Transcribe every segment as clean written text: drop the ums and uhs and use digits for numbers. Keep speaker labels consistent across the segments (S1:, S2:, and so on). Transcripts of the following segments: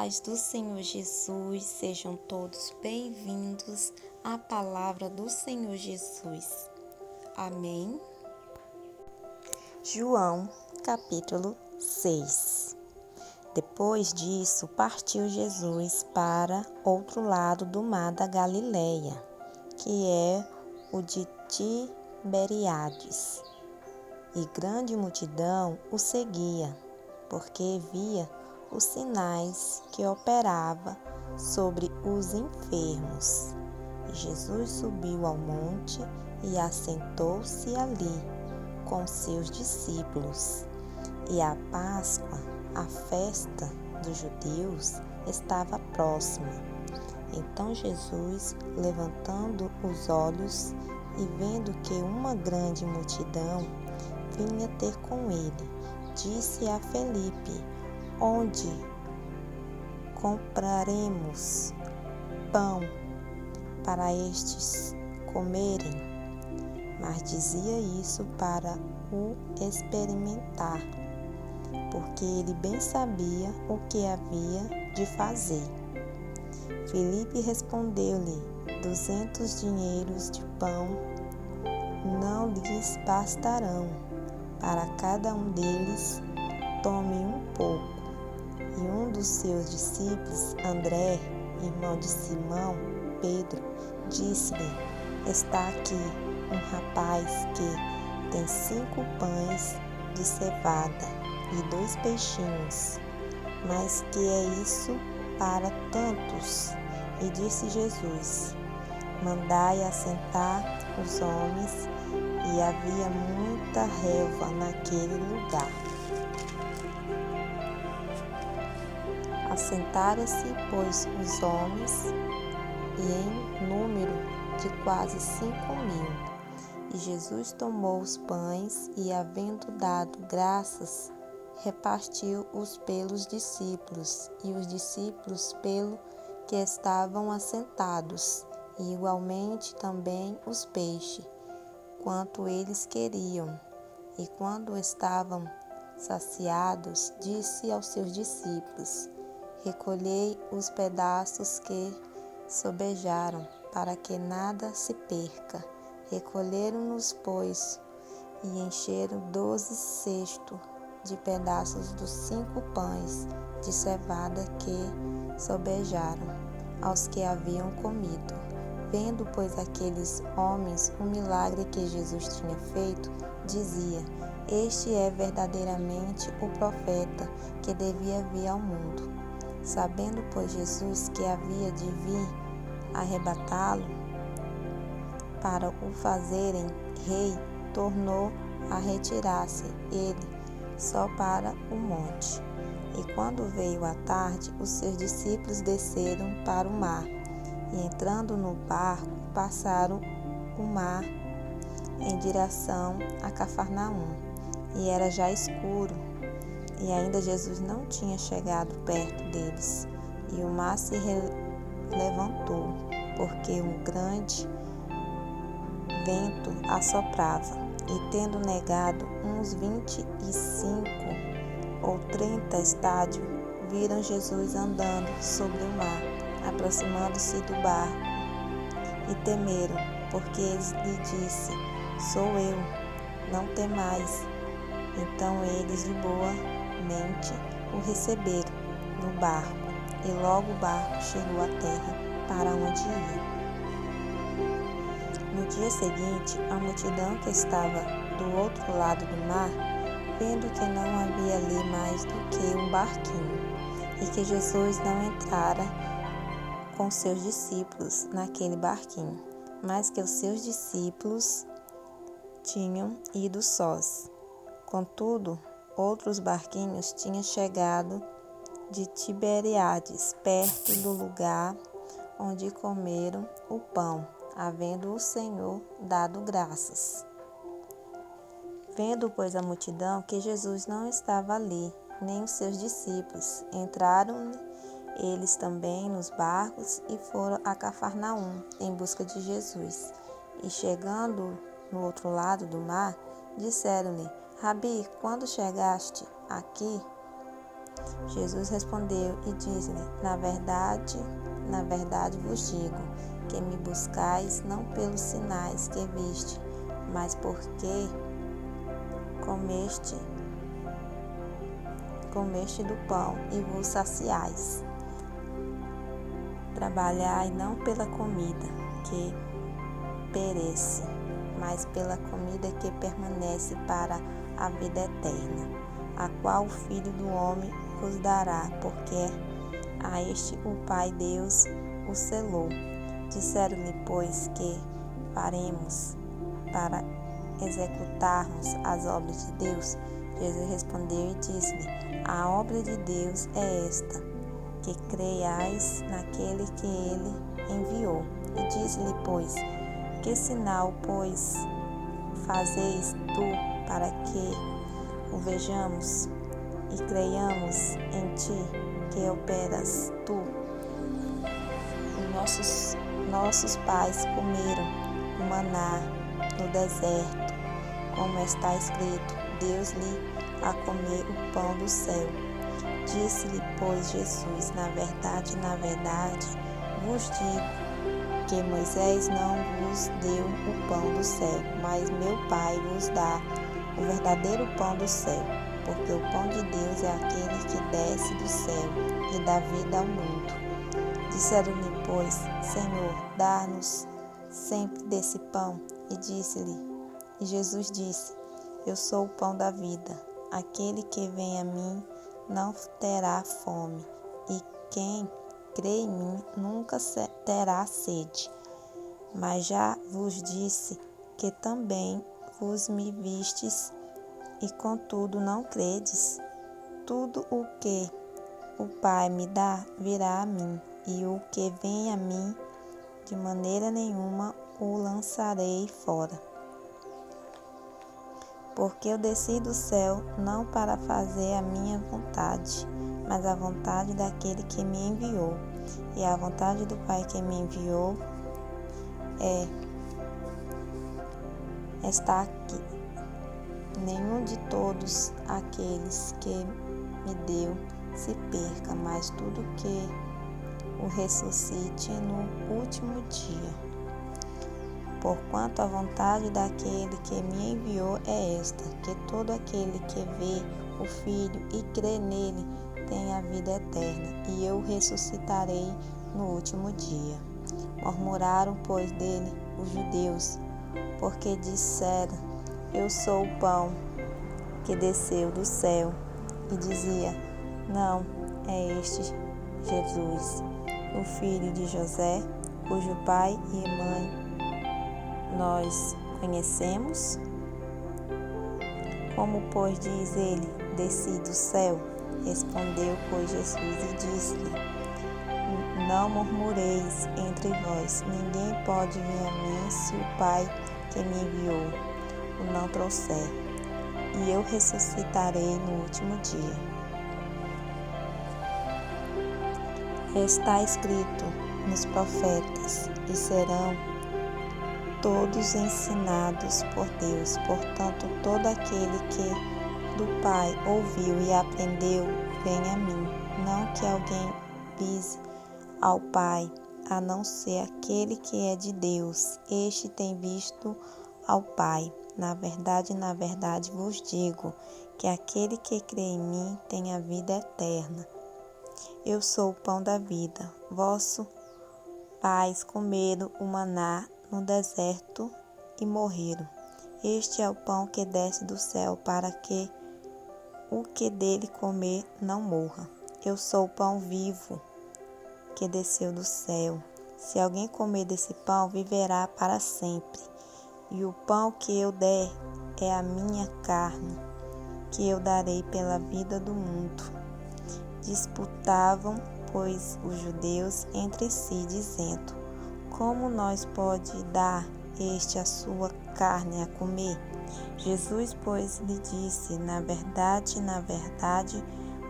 S1: paz do Senhor Jesus, sejam todos bem-vindos à palavra do Senhor Jesus. Amém. João, capítulo 6. Depois disso, partiu Jesus para outro lado do mar da Galileia, que é o de Tiberíades. E grande multidão o seguia, porque via os sinais que operava sobre os enfermos. E Jesus subiu ao monte e assentou-se ali com seus discípulos. E a Páscoa, a festa dos judeus, estava próxima. Então Jesus, levantando os olhos e vendo que uma grande multidão vinha ter com ele, disse a Felipe: onde compraremos pão para estes comerem? Mas dizia isso para o experimentar, porque ele bem sabia o que havia de fazer. Felipe respondeu-lhe: 200 dinheiros de pão não lhes bastarão, para cada um deles tome um pouco. E um dos seus discípulos, André, irmão de Simão, Pedro, disse-lhe: está aqui um rapaz que tem 5 pães de cevada e 2 peixinhos, mas que é isso para tantos? E disse Jesus: mandai assentar os homens. E havia muita relva naquele lugar. Assentaram-se, pois, os homens, e em número de quase 5.000. E Jesus tomou os pães e, havendo dado graças, repartiu-os pelos discípulos, e os discípulos pelo que estavam assentados, e igualmente também os peixes, quanto eles queriam. E quando estavam saciados, disse aos seus discípulos: recolhei os pedaços que sobejaram, para que nada se perca. Recolheram-nos, pois, e encheram 12 cestos de pedaços dos 5 pães de cevada que sobejaram aos que haviam comido. Vendo, pois, aqueles homens o milagre que Jesus tinha feito, dizia: este é verdadeiramente o profeta que devia vir ao mundo. Sabendo, pois, Jesus que havia de vir arrebatá-lo para o fazerem rei, tornou a retirar-se ele só para o monte. E quando veio a tarde, os seus discípulos desceram para o mar, e entrando no barco, passaram o mar em direção a Cafarnaum. E era já escuro, e ainda Jesus não tinha chegado perto deles. E o mar se levantou, porque um grande vento assoprava. E tendo negado uns 25 ou 30 estádios, viram Jesus andando sobre o mar, aproximando-se do barco, e temeram, porque ele lhe disse: sou eu, não temais. Então eles de boa mente o receberam no barco, e logo o barco chegou à terra para onde ia. No dia seguinte, a multidão que estava do outro lado do mar, vendo que não havia ali mais do que um barquinho, e que Jesus não entrara com seus discípulos naquele barquinho, mas que os seus discípulos tinham ido sós. Contudo, outros barquinhos tinham chegado de Tiberíades, perto do lugar onde comeram o pão, havendo o Senhor dado graças. Vendo, pois, a multidão que Jesus não estava ali, nem os seus discípulos, entraram eles também nos barcos e foram a Cafarnaum em busca de Jesus. E chegando no outro lado do mar, disseram-lhe: Rabi, quando chegaste aqui? Jesus respondeu e disse-lhe: na verdade vos digo, que me buscais não pelos sinais que viste, mas porque comeste do pão e vos saciais. Trabalhai não pela comida que perece, mas pela comida que permanece para a vida eterna, a qual o Filho do Homem vos dará, porque a este o Pai Deus o selou. Disseram-lhe, pois, que faremos para executarmos as obras de Deus? Jesus respondeu e disse-lhe: a obra de Deus é esta, que creiais naquele que ele enviou. E disse-lhe, pois, que sinal, pois, fazeis tu para que o vejamos e creiamos em ti, que operas tu? Nossos pais comeram o maná no deserto, como está escrito: Deus-lhe a comer o pão do céu. Disse-lhe, pois, Jesus: na verdade, vos digo que Moisés não vos deu o pão do céu, mas meu Pai vos dá o verdadeiro pão do céu, porque o pão de Deus é aquele que desce do céu e dá vida ao mundo. Disseram-lhe, pois, Senhor, dá-nos sempre desse pão. E Jesus disse: eu sou o pão da vida. Aquele que vem a mim não terá fome, e quem crê em mim nunca terá sede. Mas já vos disse que também vos me vistes, e contudo não credes. Tudo o que o Pai me dá virá a mim, e o que vem a mim, de maneira nenhuma o lançarei fora. Porque eu desci do céu não para fazer a minha vontade, mas a vontade daquele que me enviou. E a vontade do Pai que me enviou está aqui. Nenhum de todos aqueles que me deu se perca, mas tudo que o ressuscite no último dia. Porquanto a vontade daquele que me enviou é esta, que todo aquele que vê o Filho e crê nele tenha a vida eterna, e eu o ressuscitarei no último dia. Murmuraram, pois, dele os judeus, porque disseram: eu sou o pão que desceu do céu. E dizia: não é este Jesus, o filho de José, cujo pai e mãe nós conhecemos? Como, pois, diz ele, desci do céu? Respondeu, pois, Jesus e disse-lhe: não murmureis entre vós, ninguém pode vir a mim se o Pai que me enviou o não trouxer, e eu ressuscitarei no último dia. Está escrito nos profetas, e serão todos ensinados por Deus. Portanto, todo aquele que do Pai ouviu e aprendeu, vem a mim. Não que alguém pise ao Pai, a não ser aquele que é de Deus. Este tem visto ao Pai. Na verdade vos digo, que aquele que crê em mim tem a vida eterna. Eu sou o pão da vida. Vossos pais comeram o maná no deserto e morreram. Este é o pão que desce do céu, para que o que dele comer não morra. Eu sou o pão vivo que desceu do céu. Se alguém comer desse pão, viverá para sempre. E o pão que eu der é a minha carne, que eu darei pela vida do mundo. Disputavam, pois, os judeus entre si, dizendo: como nós pode dar este a sua carne a comer? Jesus, pois, lhe disse: na verdade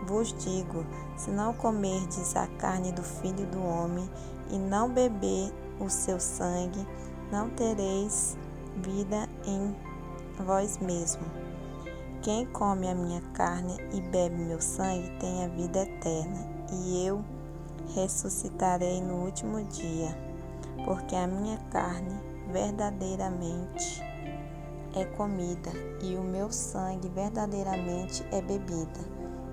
S1: vos digo, se não comerdes a carne do Filho do Homem e não beber o seu sangue, não tereis vida em vós mesmos. Quem come a minha carne e bebe meu sangue tem a vida eterna, e eu ressuscitarei no último dia, porque a minha carne verdadeiramente é comida e o meu sangue verdadeiramente é bebida.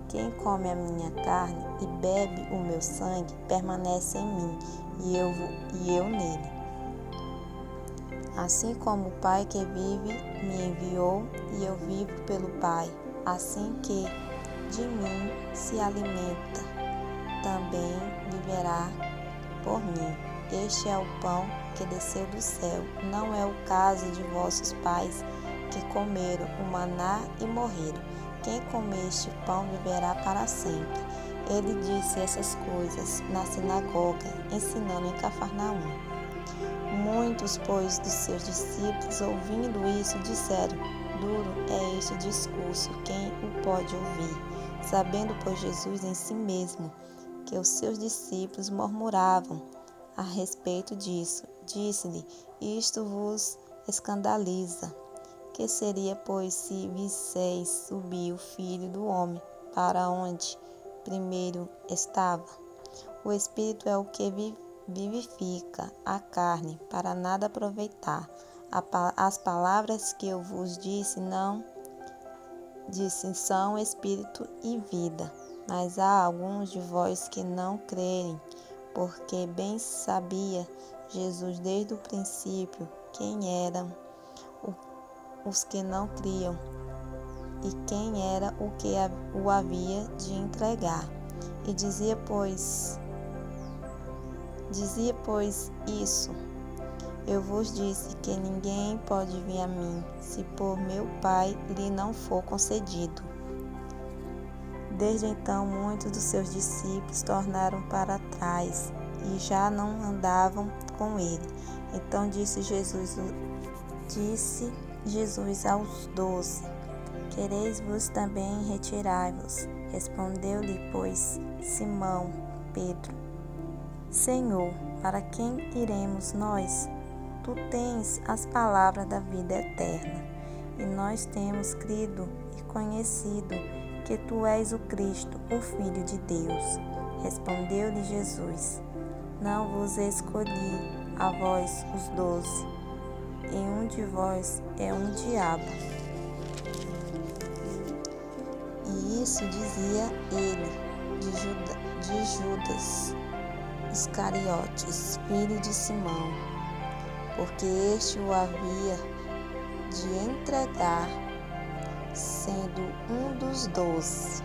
S1: Quem come a minha carne e bebe o meu sangue permanece em mim e eu nele. Assim como o Pai que vive me enviou e eu vivo pelo Pai, assim que de mim se alimenta, também viverá por mim. Este é o pão que desceu do céu. Não é o caso de vossos pais que comeram o maná e morreram. Quem comer este pão viverá para sempre. Ele disse essas coisas na sinagoga, ensinando em Cafarnaum. Muitos, pois, dos seus discípulos, ouvindo isso, disseram: Duro é este discurso, quem o pode ouvir? Sabendo, pois, Jesus em si mesmo que os seus discípulos murmuravam a respeito disso, disse-lhe: Isto vos escandaliza. Que seria, pois, se visseis subir o Filho do Homem para onde primeiro estava? O Espírito é o que vivifica, a carne para nada aproveitar. As palavras que eu vos disse são Espírito e vida. Mas há alguns de vós que não crerem, porque bem sabia Jesus desde o princípio quem eram os que não criam e quem era o que o havia de entregar. E dizia, pois, isso: Eu vos disse que ninguém pode vir a mim, se por meu Pai lhe não for concedido. Desde então, muitos dos seus discípulos tornaram para trás e já não andavam com ele. Então disse Jesus aos 12: Quereis-vos também retirar-vos? Respondeu-lhe, pois, Simão Pedro: Senhor, para quem iremos nós? Tu tens as palavras da vida eterna, e nós temos crido e conhecido que tu és o Cristo, o Filho de Deus. Respondeu-lhe Jesus: Não vos escolhi a vós os 12, e um de vós é um diabo. E isso dizia ele de Judas Iscariotes, filho de Simão, porque este o havia de entregar, sendo um dos 12.